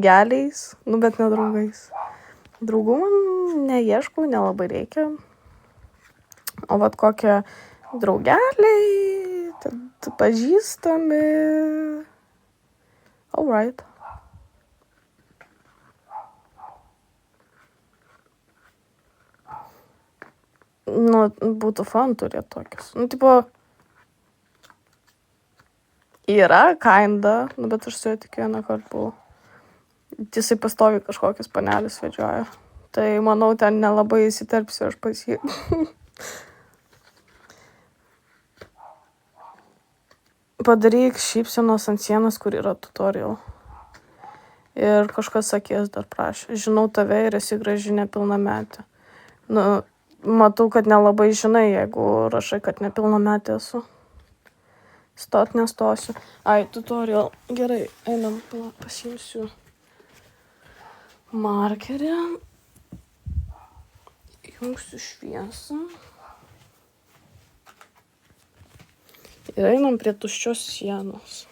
Geliais, bet ne draugais. Draugų man neieškau, nelabai reikia. O vat kokie draugeliai, tad pažįstami. Alright. Būtų fun turėti tokius. Tipo, yra kinda, bet aš su juo tik vieną kartą buvau. Jisai pastovi kažkokius panelius vedžioja. Tai manau, ten nelabai įsiterpsiu aš pas jį. Padaryk šypsenos ant sienos, kur yra tutorial. Ir kažkas sakės dar prašė. Žinau tave ir esi graži nepilnametė. Matau, kad nelabai žinai, jeigu rašai, kad nepilnametė esu. Stot nestosiu. Ai, tutorial. Gerai, einam, pasiimsiu markerį. Jungsiu šviesą. Ir einam prie tuščios sienos.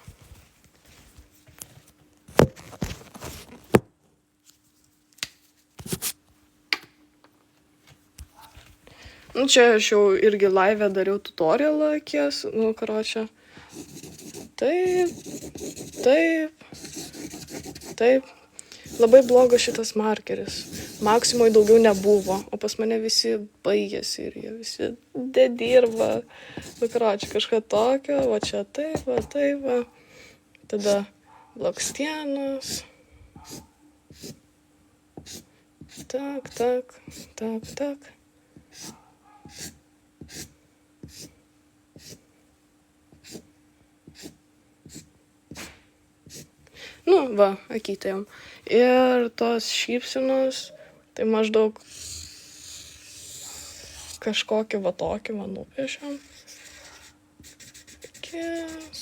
Čia aš jau irgi live dariau tutorialą akies. Karočią. Taip. Labai blogas šitas markeris. Maksimoj daugiau nebuvo, o pas mane visi baigėsi ir jie visi dirba. Karočią, kažką tokio, o čia taip. Tada blakstienos. Tak. Akytėjom. Ir tos šypsenos, tai maždaug kažkokį tokį nupiešiam. Akis.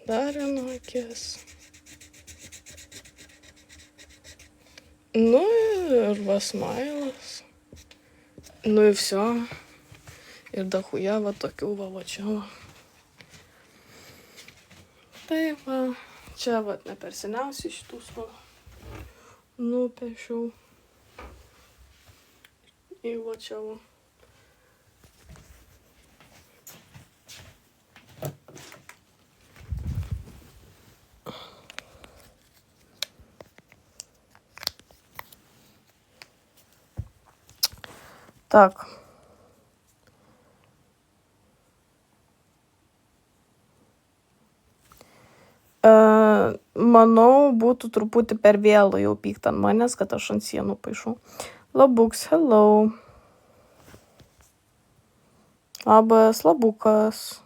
Dar viena akis. Ir smailas. Ir viso. Ir dahuja tokių čia. Taip, čia ne per seniausiai šitus nupiešiau. Ir čia. Так. Manau, būtų truputį per vėlu jau pykt ant manęs, kad aš ant sienų paišau. Labuks, hello. Labas, labukas.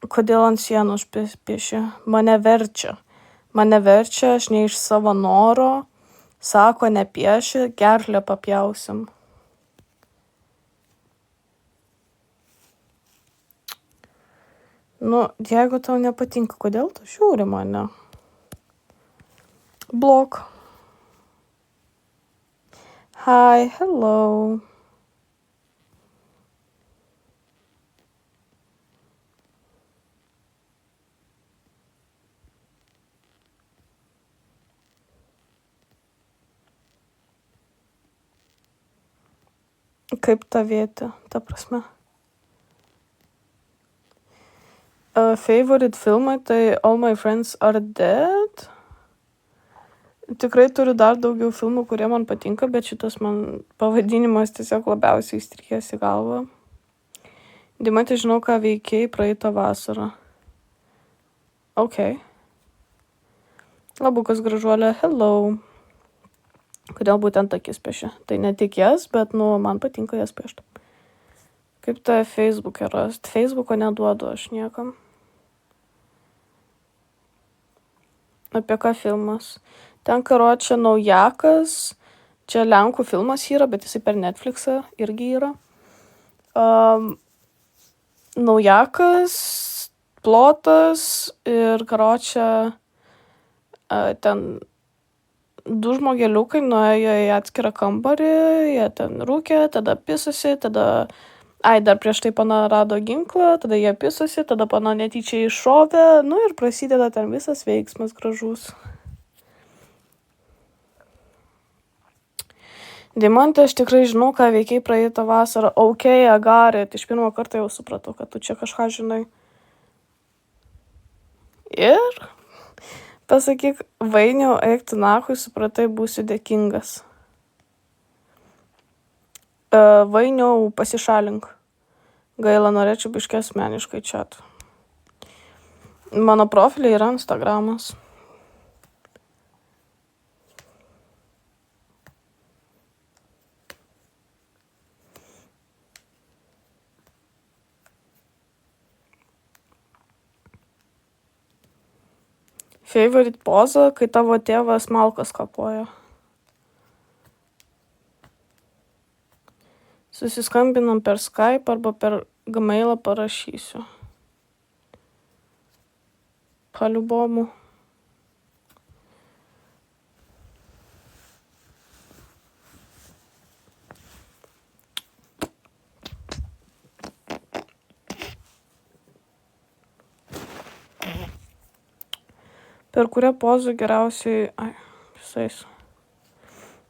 Kodėl ant sienos pieši? Mane verčia, aš ne iš savo noro. Sako, nepieši, gerklę papjausim. Jeigu tau nepatinka, kodėl tu žiūri mane? Blok. Hi, hello. Kaip tavėti, ta prasme? Favorite filmai, tai All My Friends Are Dead. Tikrai turiu dar daugiau filmų, kurie man patinka, bet šitas man pavadinimas tiesiog labiausiai įstrigęs į galvą. Dimantė, žinau, ką veikiai praeitą vasarą. Ok. Labukas gražuolė, hello. Kodėl būtent akis piešia? Tai ne tik jas, bet man patinka jas piešti. Kaip tai Facebook'e rasti? Facebook'o neduodu aš niekam. Apie ką filmas? Ten karočią naujakas. Čia lenkų filmas yra, bet jisai per Netflix'ą irgi yra. Naujakas, plotas ir karočią ten du žmogeliukai nuėjo į atskirą kambarį, jie ten rūkė, tada pisasi, tada Ai, dar prieš tai pana rado ginklą, tada jie pisosi, tada pana netyčia iššovė, nu ir prasideda ten visas veiksmas gražus. Deimantė, aš tikrai žinau, ką veikiai praeitą vasarą. Ok, Agarė, tai iš pirmo karto jau supratau, kad tu čia kažką žinai. Ir pasakyk, Vainiau, eik tu nachui, supratai, būsiu dėkingas. Vainiau, pasišalink. Gaila, norėčiau biškai asmeniškai čiat. Mano profiliai yra Instagramas. Favorite poza, kai tavo tėvas malkas kapoja. Susiskambinam per Skype arba per Gmailą parašysiu. Paliubomu. Per kurią pozą geriausiai... Ai, visais.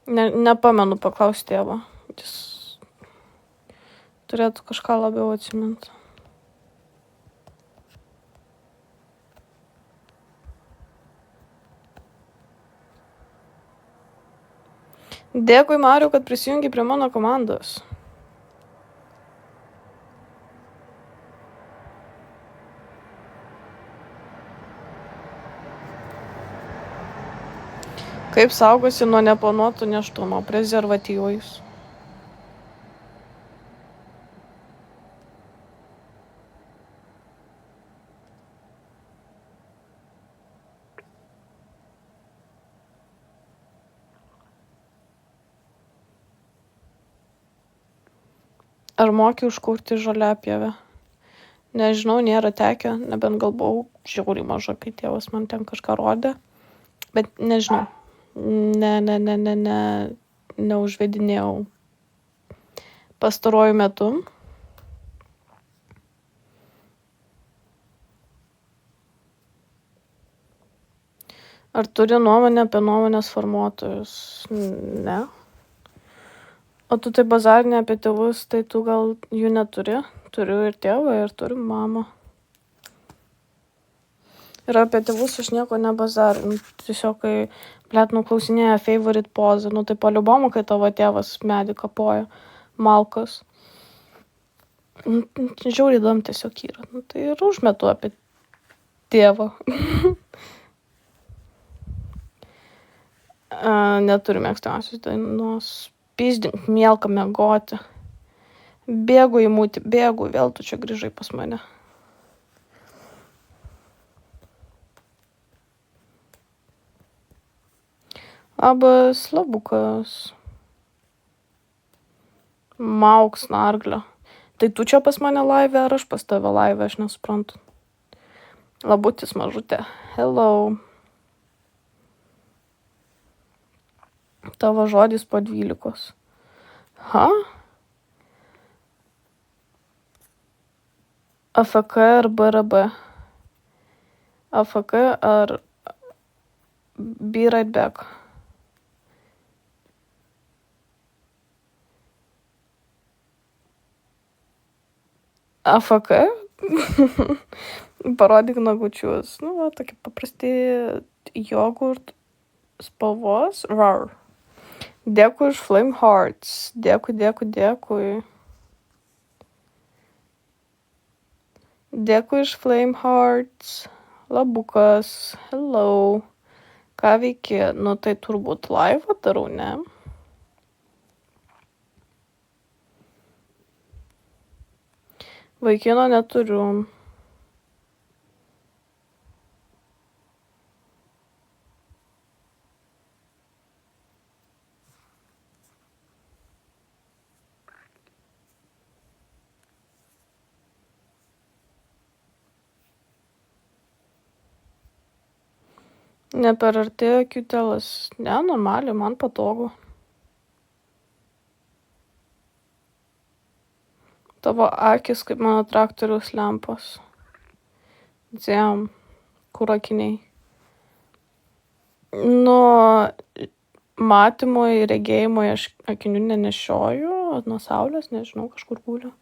Nepamenu paklausti tėvo. Jis turėtų kažką labiau atsiminti. Dėkui, Mariau, kad prisijungi prie mano komandos. Kaip saugosi nuo neplanuotų nėštumo prezervatyvais? Ar moki užkurti žoliapjovę? Nežinau, nėra tekę, nebent gal buvau žiauriai maža, kai tėvas man ten kažką rodė. Bet nežinau. Neužvedinėjau pastaruoju metu. Ar turi nuomonę apie nuomonės formuotojus? Ne. O tu tai bazarinė apie tėvus, tai tu gal jų neturi? Turiu ir tėvą, ir turiu mamą. Ir apie tėvus aš nieko nebazarinu. Tiesiog, kai klausinėja favorite pozą, nu tai paliubomu, kai tavo tėvas medį kapoja, malkas. Žiauriai įdomu tiesiog yra. Nu, tai ir užmetu apie tėvą. Neturiu mėgstamiausios dainos. Pizdink, mielka miegoti. Bėgu į mūtį, bėgu, vėl tu čia grįžai pas mane. Labas, labukas. Mauk snarglio. Tai tu čia pas mane live ar aš pas tave live, aš nesuprantu. Labutis mažutė. Hello. Tavo žodis po 12. Ha? AFK ar BRB? AFK ar Be Right Back? AFK? Parodyk nagučius. Nu, va, tokie paprasti jogurt spalvos. Rar. Dėkui už Flame Hearts. Dėkui. Dėkui už Flame Hearts. Labukas. Hello. Ką veiki? Nu, tai turbūt live darau, ne? Vaikino neturiu. Ne per arti akiutelas. Ne, normaliai, man patogu. Tavo akys kaip mano traktoriaus lempos. Dzem, kur akiniai. Nuo matymo ir regėjimo aš akinių nenešioju, nuo saulės, nežinau, kažkur guliu.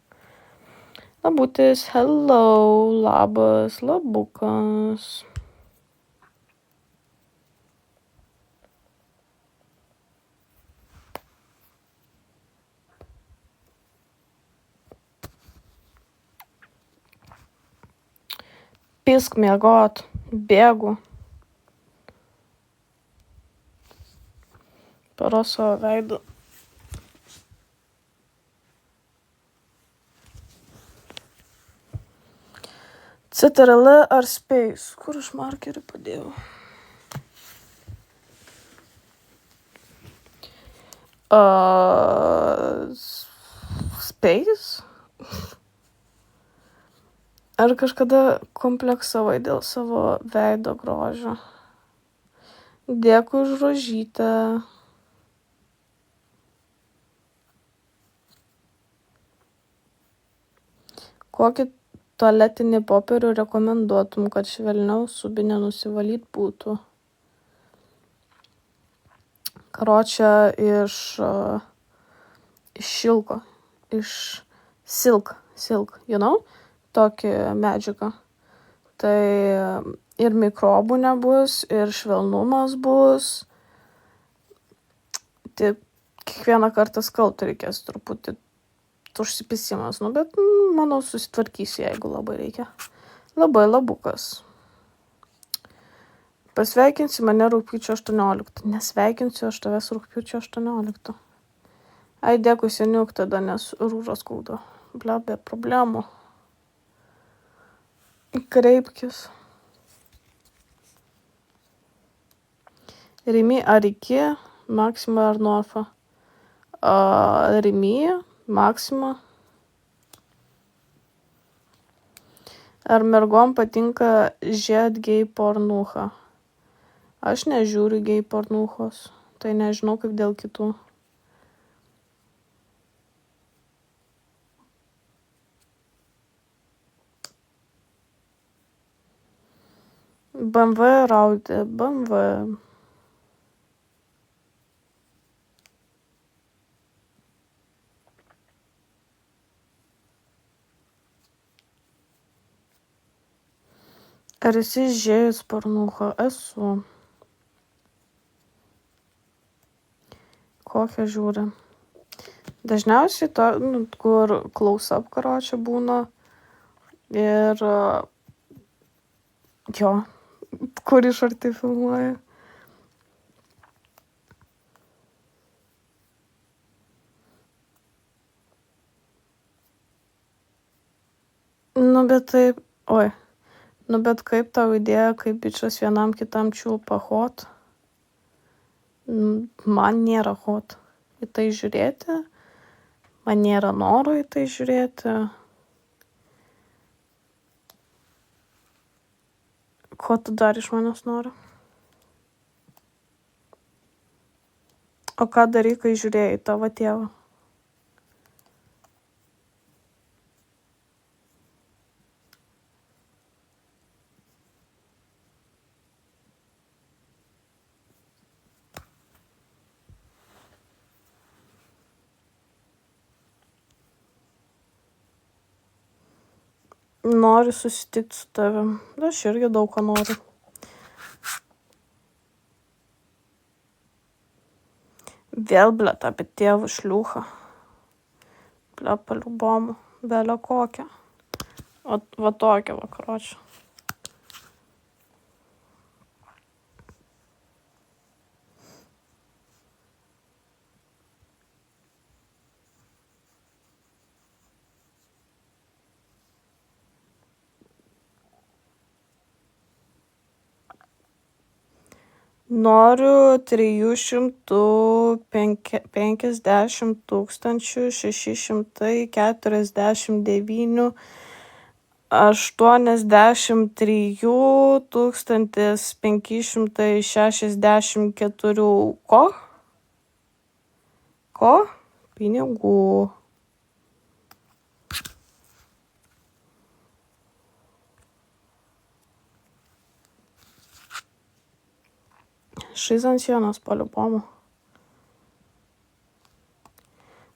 Labutis, hello, labas, labukas. Pisk miegot, bėgu. Paros savo veidu. CTRL ar Space? Kur aš markerį padėjau? Space? Ar kažkada kompleksavai dėl savo veido grožio? Dėkui už rožytę. Kokį tualetinį popierių rekomenduotum, kad švelniau subinę nusivalyt būtų? Karočią iš šilko. Iš silk, you know? Tokį medžiagą. Tai ir mikrobų nebus, ir švelnumas bus. Tik kiekvieną kartą skalbti reikės truputį užsipisimas, bet manau susitvarkysiu, jeigu labai reikia. Labai labukas. Pasveikinsi mane rugpjūčio 18. Nesveikinsiu aš tavęs rugpjūčio 18. Ai, dėkui seniuk tada, nes rūžą skauda. Ble, be problemų. Kreipkis. Rimi ar iki, Maxima ar Norfa? Rimi, Maxima. Ar mergom patinka žiūrėt gay pornuchą? Aš nežiūriu gay pornuchos, tai nežinau kaip dėl kitų. BMW ar Audi? BMW. Ar esi žiūrėjus pornuchą? Esu. Kokią žiūri? Dažniausiai to, kur close-up karočią būna. Ir jo, kur iš arti filmuoja. Bet taip, bet kaip tau idėja, kaip bičas vienam kitam čiulpa hot? Man nėra hot į tai žiūrėti, man nėra noro į tai žiūrėti. Ko tu dar iš manęs nori? O ką darai, kai žiūrėjai tavo tėvą? Noriu susitikti su tavim. Aš irgi daug ko noriu. Vėl, blet, apie tėvų šliūchą. Blet, paliubomų. Belio kokią. Va tokią vakaročią. Noriu 350 649 83 564 ko? Pinigų. Šis ant sienos paliupomu.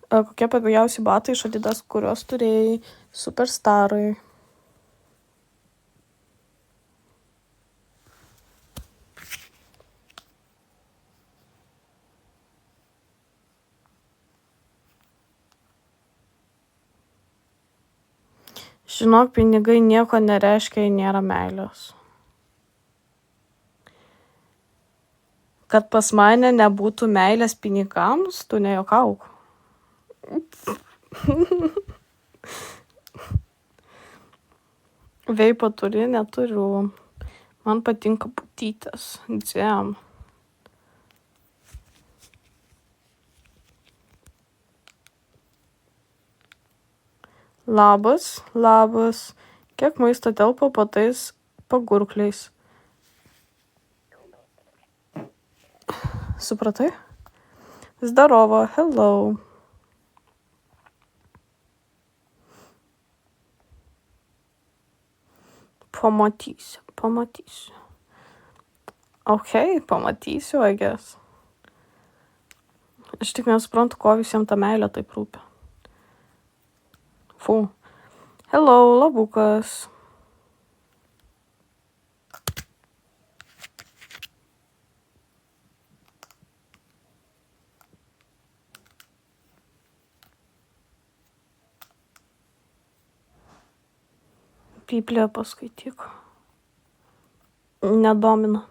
Kokie patogiausi batai iš Adidas, kuriuos turėjai? Superstarai. Žinok, pinigai nieko nereiškia, jei nėra meilės. Kad pas mane nebūtų meilės pinigams, tu nejuokauk. Veipo turi, neturiu. Man patinka putytės. Dzem. Labas, labas. Kiek maisto telpa po tais pagurkliais? Supratai? Zdarovo, hello. Pamatysiu. Okay, pamatysiu, I guess. Aš tik nesuprantu, ko visiems ta meilė taip rūpi. Fu. Hello, labukas. Bibliją paskaityk. Nedomina.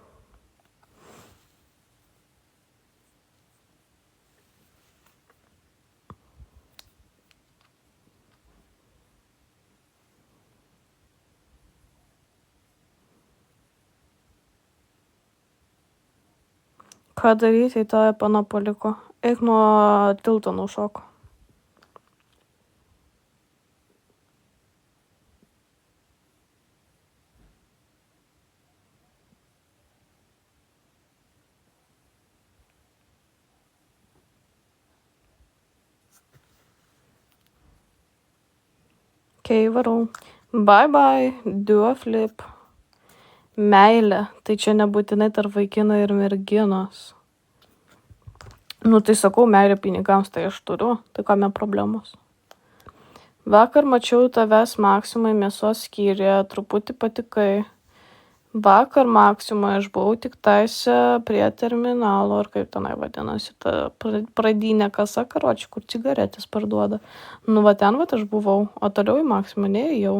Ką daryti, jei tave pana paliko? Eik nuo tilto nušoko. Kei, varau. Bye bye, do a flip. Meilė, tai čia nebūtinai tarp vaikino ir merginos. Nu, tai sakau, meilė pinigams, tai aš turiu, tai kame problemos. Vakar mačiau tavęs Maksimai mėsos skyriuje, truputį patikai. Vakar Maksimai aš buvau tik taise prie terminalo, ar kaip tenai vadinasi, ta pradinė kasa, karoči, kur cigaretės parduoda. Nu, va ten, va aš buvau, o toliau į Maksimą neėjau.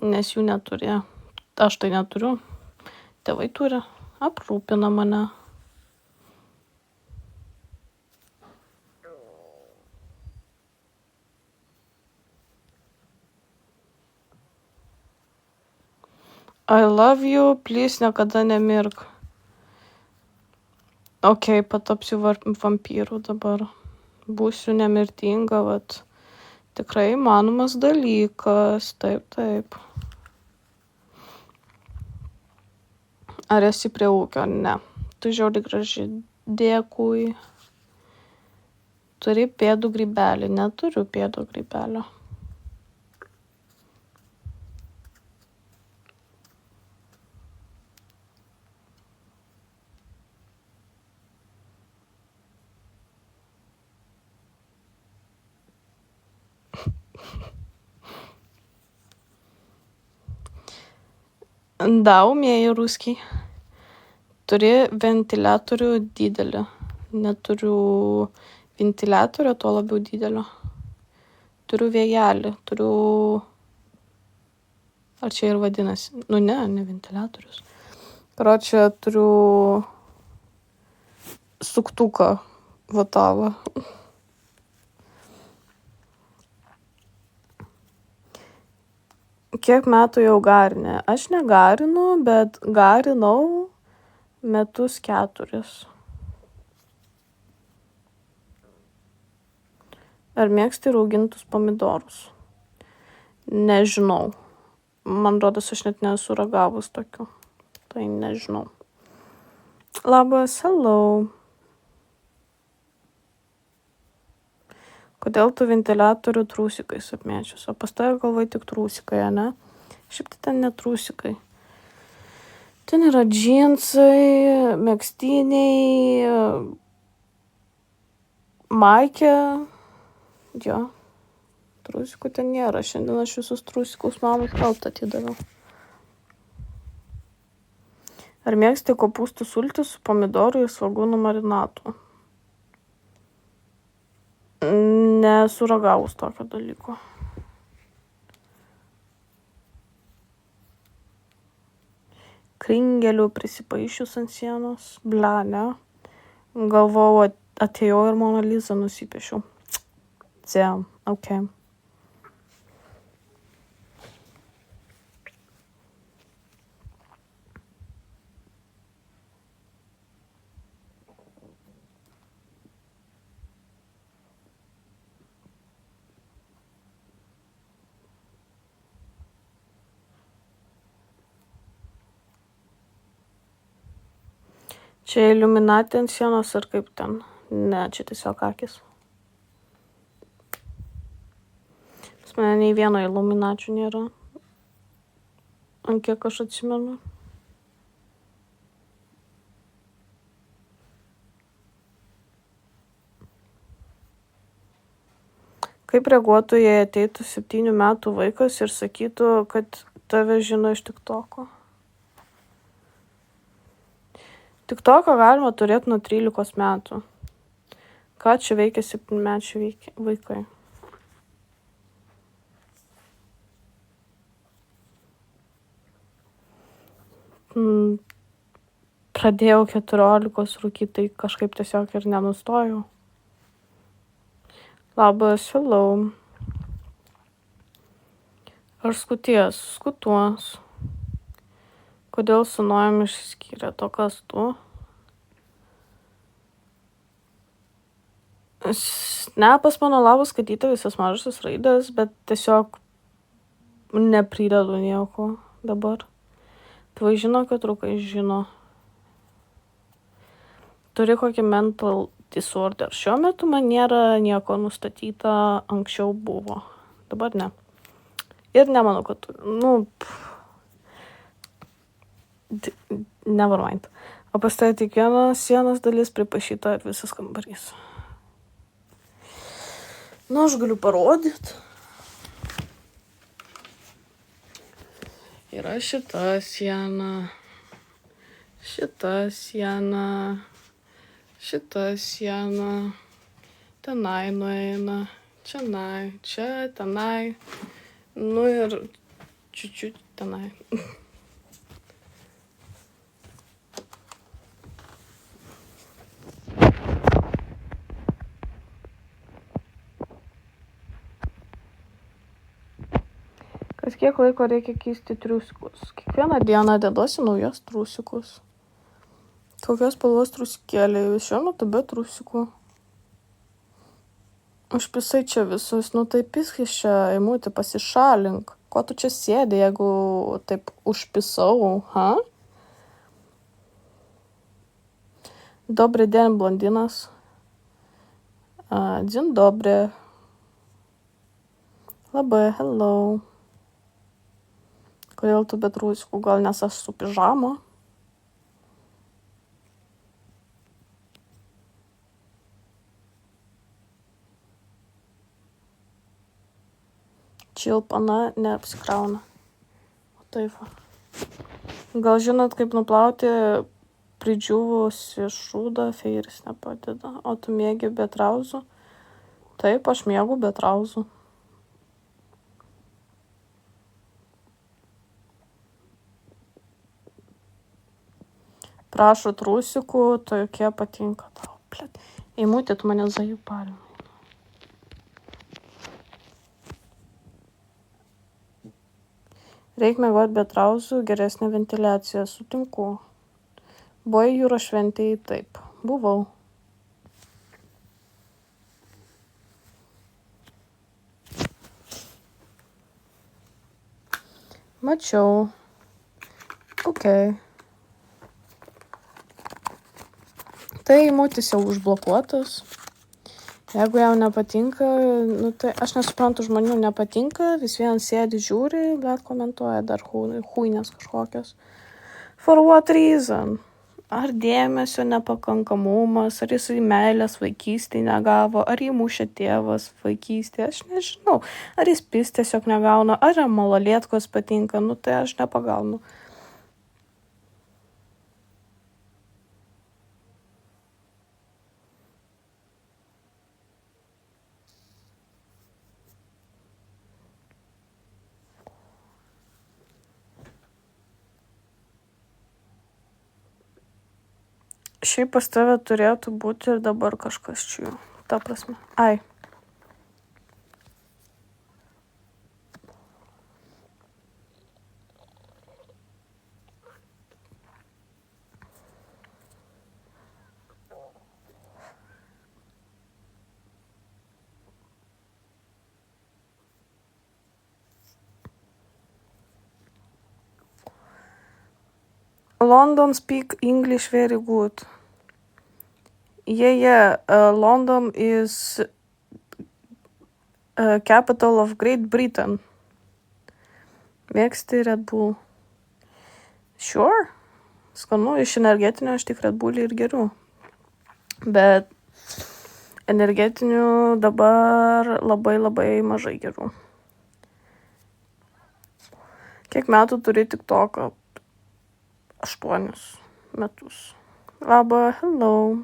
Nes jų neturi. Aš tai neturiu. Tėvai turi. Aprūpina mane. I love you, please niekada nemirk. Ok, patapsiu vampyru dabar. Būsiu nemirtinga, vat. Tikrai įmanomas dalykas. Taip. Ar esi prie ūkio? Ne. Tu žiauriai graži. Dėkui. Turi pėdų grybelį. Neturiu pėdų grybelio. Da, umieji ruskiai. Turi ventiliatorių didelį. Neturiu ventiliatorio, tuo labiau didelio. Turiu vėjelį, turiu... Ar čia ir vadinasi? Nu ne ventiliatorius. Karočią turiu suktuką vatavą. Kiek metų jau garinė? Aš negarinu, bet garinau metus 4. Ar mėgsti raugintus pomidorus? Nežinau. Man rodos, aš net nesu ragavus tokių. Tai nežinau. Labas, hello. Kodėl tu ventiliatorių trūsikais apmėčius? O pas tave galvoj tik trūsikai, ne? Šiaip tai ten netrūsikai. Ten yra džinsai, megztiniai, maikė. Jo, trusikų ten nėra. Šiandien aš visus trusikus mamai kaltą atidaviau. Ar mėgsti kopūstų sultį su pomidorų ir svogūnų marinatu? Nesu ragavus tokio dalyko. Kringelių prisipaišius ant sienos. Ble, ne. Galvojau, atėjau ir Mona Lisa nusipiešiau. Damn, okay. Čia iliuminatė ant sienos ar kaip ten? Ne, čia tiesiog akis. Pas mane nei vieno iliuminačių nėra. Ant kiek aš atsimenu. Kaip reaguotų, jei ateitų 7 metų vaikas ir sakytų, kad tave žino iš TikToko? TikToką galima turėti nuo 13 metų. Ką čia veikia 7-mečiai vaikai? Pradėjau 14 rūkyti, tai kažkaip tiesiog ir nenustojau. Labas, hello. Ar skuties? Skutuos. Kodėl su Nojum išsiskyrė? To kas tu? Snapas mano labas skaityti visas mažosios raidės, bet tiesiog nepridedu nieko dabar. Tėvai žino, kad rūkai žino. Turi kokį mental disorder. Šiuo metu man nėra nieko nustatyta, anksčiau buvo. Dabar ne. Ir nemanau, kad never mind. O pas tai tik viena sienos dalis pripašyta ir visas kambarys. Aš galiu parodyti. Yra šita siena, šita siena, šita siena, tenai nueina, čianai, čia, tenai, ir čiučiut tenai. Kas kiek laiko reikia keisti triusikus? Kiekvieną dieną deduosi naujos trusikus. Kokios spalvos trusikėliai? Šiuo metu be trusikų. Užpisai čia visus, tai piskis čia, Eimutė, pasišalink. Ko tu čia sėdi, jeigu taip užpisau, ha? Dobry den, blondinas. Dzień dobry. Labai, hello. Kodėl tu be trusikų? Gal nes aš su pižama? Čilpana neapsikrauna. O taip va. Gal žinot, kaip nuplauti pridžiūvusi šūdą, feiris nepadeda. O tu mėgi be trauzų? Taip, aš mėgu be trauzų. Prašo trusikų, tokie patinka tau. Eimutė, tu mane zajupalė. Reik mėgot be trauzų, geresnė ventiliacija, sutinku. Buvai jūros šventėje? Taip, buvau. Mačiau. Okay. Tai Eimutis jau užblokuotas. Jeigu jam nepatinka, tai aš nesuprantu, žmonių nepatinka, vis vien sėdi, žiūri, bet komentuoja dar huinės kažkokios. For what reason? Ar dėmesio nepakankamumas, ar jisai meilės vaikystėje negavo, ar jį mušė tėvas vaikystėje, aš nežinau. Ar jis pis tiesiog negauna, ar jam malalietkos patinka, nu tai aš nepagaunu. Šiaip pas tave turėtų būti ir dabar kažkas čia. Ta prasme. Ai. London speak English very good. Yeah. London is capital of Great Britain. Mėgsti Red Bull? Sure. Skanu, iš energetinio aš tik Red Bullį ir geriu. Bet energetinių dabar labai mažai geriu. Kiek metų turi TikToką? 8 metus. Laba, hello.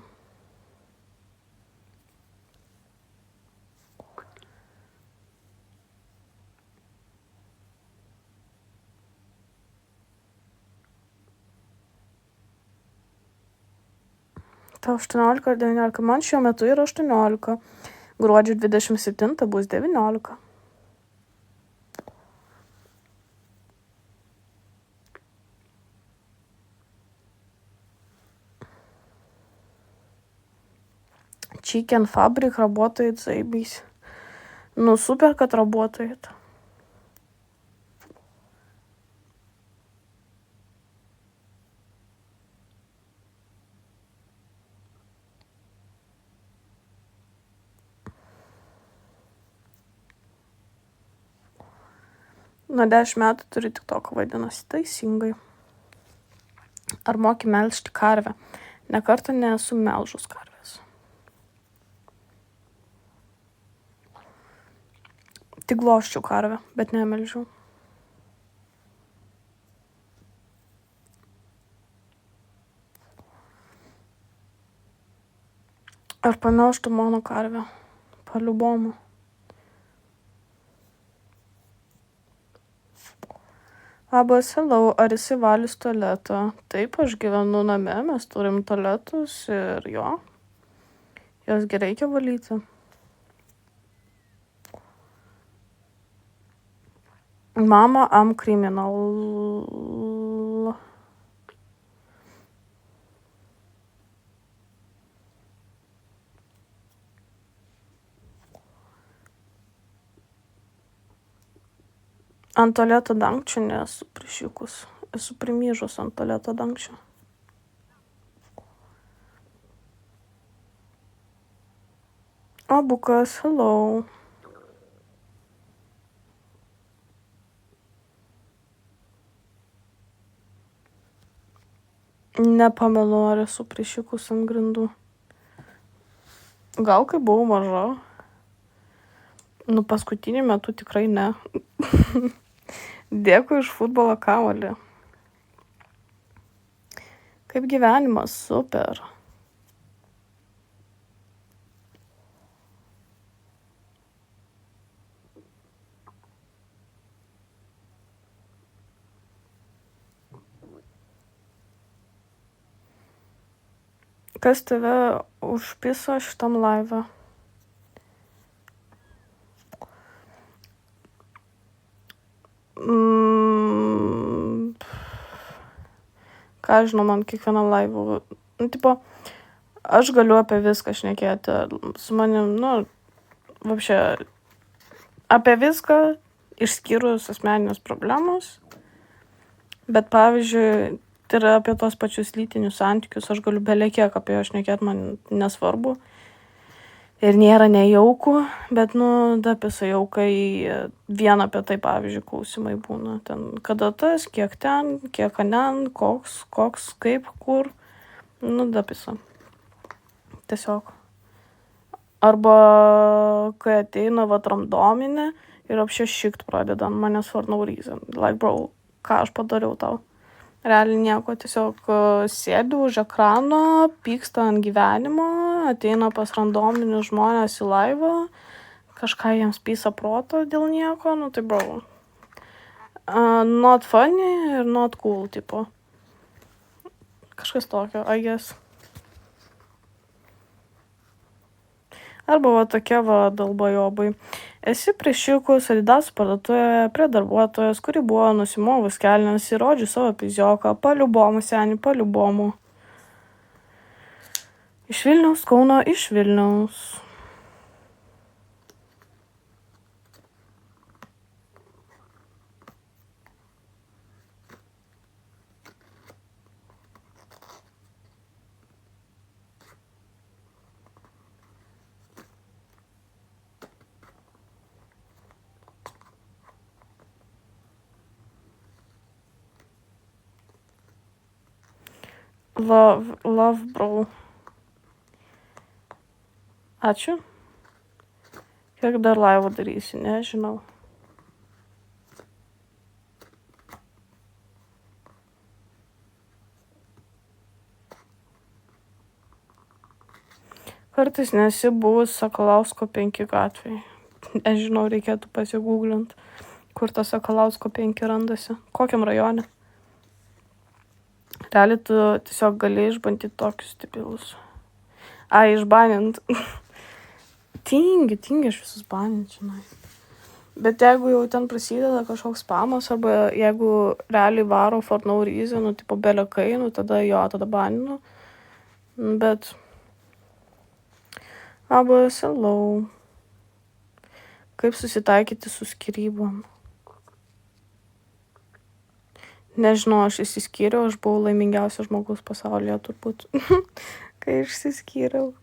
Tau 18 ar 19? Man šiuo metu yra 18. Gruodžio 27 bus 19. Chicken Fabric работает заебись. Ну супер, kad работает. Nuo 10 metų turi TikToką, vadinasi, teisingai. Ar moki melžti karvę? Ne kartą nesu melžus karvės. Tik gloščiau karvę, bet nemelžiau. Ar pamelžtų mano karvę? Paliubomu. Labas, hello, ar esi valius tualetą? Taip, aš gyvenu name, mes turim tualetus ir jo. Jos gerai reikia valyti. Mama, I'm criminal. Ant tualeto dangčio nesu prišikus. Esu primyžus ant tualeto dangčio. O, bukas, hello. Nepamenu, ar esu prišikus ant grindų. Gal kai buvau maža. Nu, paskutiniu metu tikrai ne. Dėkui už futbolo kamuolį. Kaip gyvenimas, super. Kas tave užpiso šitam laive? Ką žinau, man kiekvienam laivu. Nu, tipo, aš galiu apie viską šnekėti. Su manim, nu, vapšė, apie viską, išskyrus asmeninės problemos. Bet pavyzdžiui, tai yra apie tos pačius lytinius santykius, aš galiu belekiek apie jo šnekėti, man nesvarbu. ir nėra nejauku, bet, dapisa jau, kai vien apie tai, pavyzdžiui, klausimai būna. Ten, kada tas, kiek ten, kiek anen, koks, kaip, kur. Dapisa. Tiesiog. Arba, kai ateina randominė ir apšia šikt pradeda ant manęs for no reason. Like, bro, ką aš padariau tau? Realiai nieko, tiesiog sėdi už ekrano, pyksta ant gyvenimo, ateina pas randominius žmonės į laivą, kažką jiems pysa proto dėl nieko, tai bro. Not funny ir not cool, tipo. Kažkas tokio, I guess. Arba tokie dalbajobai. Esi prišikus Adidas parduotuvėje prie darbuotojos, kuri buvo nusimovus kelnes ir rodžiu savo pizioką. Paliubomu, seni, paliubomu. Iš Vilniaus, Kauno, iš Vilniaus. Love, bro. Ačiū. Kiek dar laivų darysi, nežinau. Kartais nesi buvus Sakalausko 5 gatvėje. Nežinau, reikėtų pasigūglint, kur tas Sakalausko 5 randasi. Kokiam rajone? Realiai tu tiesiog gali išbandyti tokius tipilus. Išbanint. Tingi aš visus banint, žinai. Bet jeigu jau ten prasideda kažkoks spamas, arba jeigu realiai varo for no reason, tipo belekai, tada baninu. Bet labas, hello. Kaip susitaikyti su skyrybom? Nežinau, aš išsiskyriau, aš buvau laimingiausias žmogus pasaulyje turbūt, kai išsiskyriau.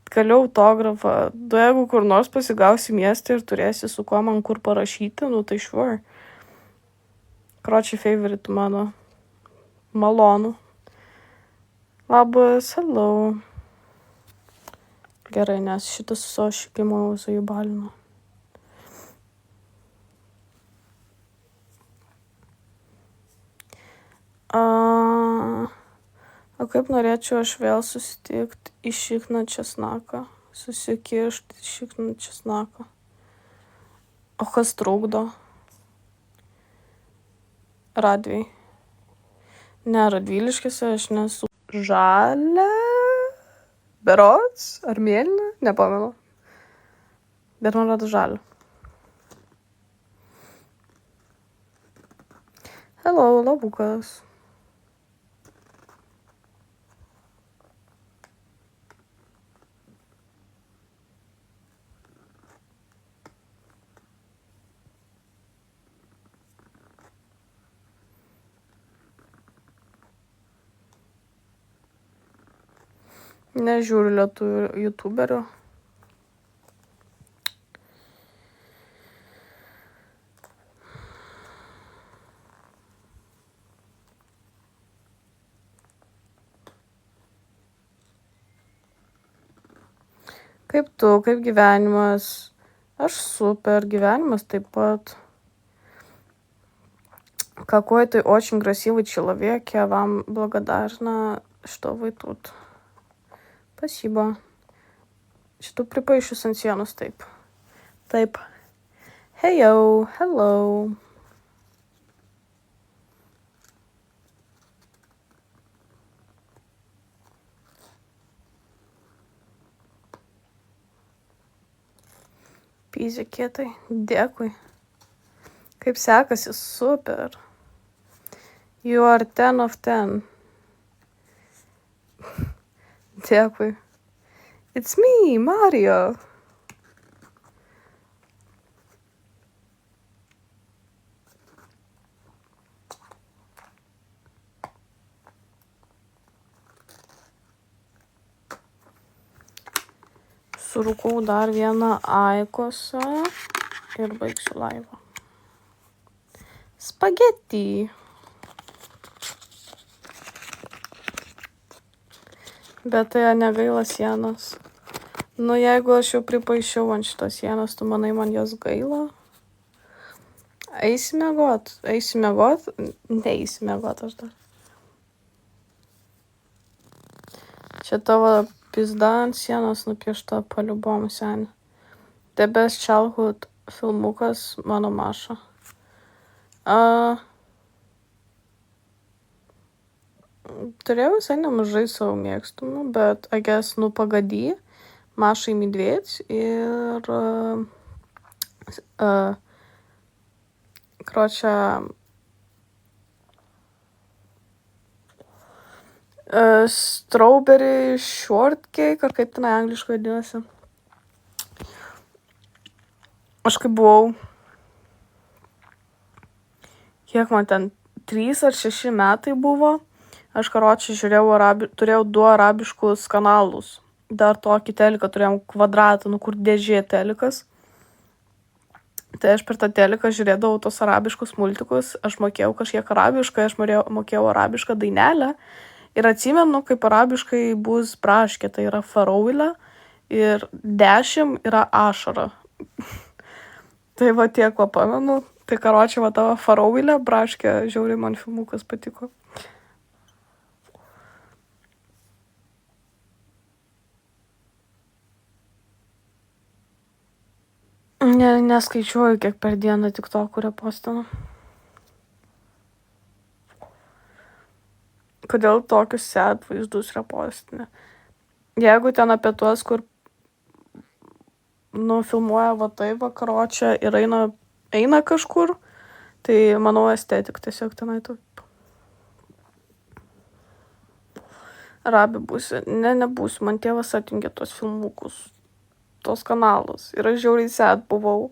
Kaliau autografą. Jeigu kur nors pasigausi miestą ir turėsi su kuo man kur parašyti, tai sure. Kročiai favorite mano. Malonu. Labas, hello. Gerai, nes šitas su savo šikimo zajubalinu. O kaip norėčiau aš vėl susitikti į šikną česnaką. Susikiršti į šikną česnaką. O kas trukdo? Radviai. Ne, Radviliškėse aš nesu. Žalia? Berods? Ar mėlyna? Nepamenu. Bet man rado žalia. Hello, labukas. Nežiūriu lietuvių youtuberių. Kaip tu, kaip gyvenimas? Aš super, gyвениmas taip pat. Какой ты очень красивый человек, я вам благодарна, что вы тут. Спасибо. Что припишу ant sienos taip. Taip. Heyo, hello. Pyzė kietai. Dėkui. Kaip sekasi? Super. You are 10 of 10. Dėkui. It's me, Mario. surūkau dar vieną Aikosą ir baigsiu laivą. Spageti. Bet tai negaila sienos. Nu, jeigu aš jau pripaišiau ant šitos sienos, tu manai, man jos gaila? Eisi miegot? Eisi miegot? Neeisi miegot aš dar. Čia tavo pizda ant sienos nupiešta paliubom senį. The best childhood filmukas mano Maša. Turėjau visai nemažai savo mėgstamų, bet, I guess, nu Pagadi, Маша и Медведь ir, короче, Strawberry Shortcake, ar kaip ten angliškai vadinasi. Aš kai buvau, kiek man ten 3 ar 6 metai buvo, aš karočią žiūrėjau, turėjau 2 arabiškus kanalus. Dar tokį teliką turėjom kvadratą, kur dėžė telikas. Tai aš per tą teliką žiūrėdavau tos arabiškus multikus, aš mokėjau kažkiek arabiškai, aš mokėjau arabišką dainelę. Ir atsimenu, kaip arabiškai bus braškė, tai yra farauilė ir 10 yra ašara. Tai va tiek, va pamenu. Tai karočią, va tavo farauilė, braškė, žiauriai man filmukas patiko. Neskaičiuoju, kiek per dieną TikTok'ų repostinu. Kodėl tokius sad vaizdus repostini? Jeigu ten apie tuos, kur filmuoja va tai vakaročią ir eina kažkur, tai manau estetik tiesiog tenai taip. Arabi būsi. Nebūsiu, man tėvas atjungė tos filmukus. Tos kanalus. Ir aš žiauriai sad buvau.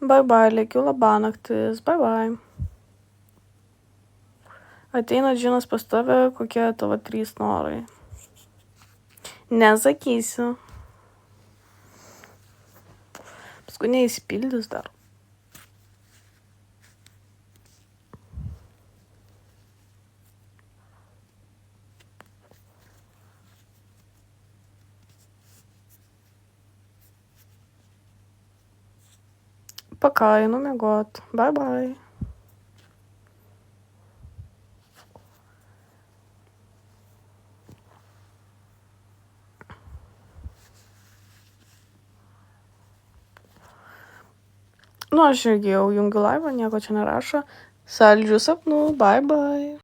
Bye bye, lėkiu labanaktis, bye bye. Ateina džinas pas tave, kokie tavo 3 norai. Nesakysiu. Paskui neįsipildys dar. Paka, einu miegot. Bye bye. Nu, aš irgi jau jungiu laivą, nieko čia nerašo. Saldžių sapnų, bye bye.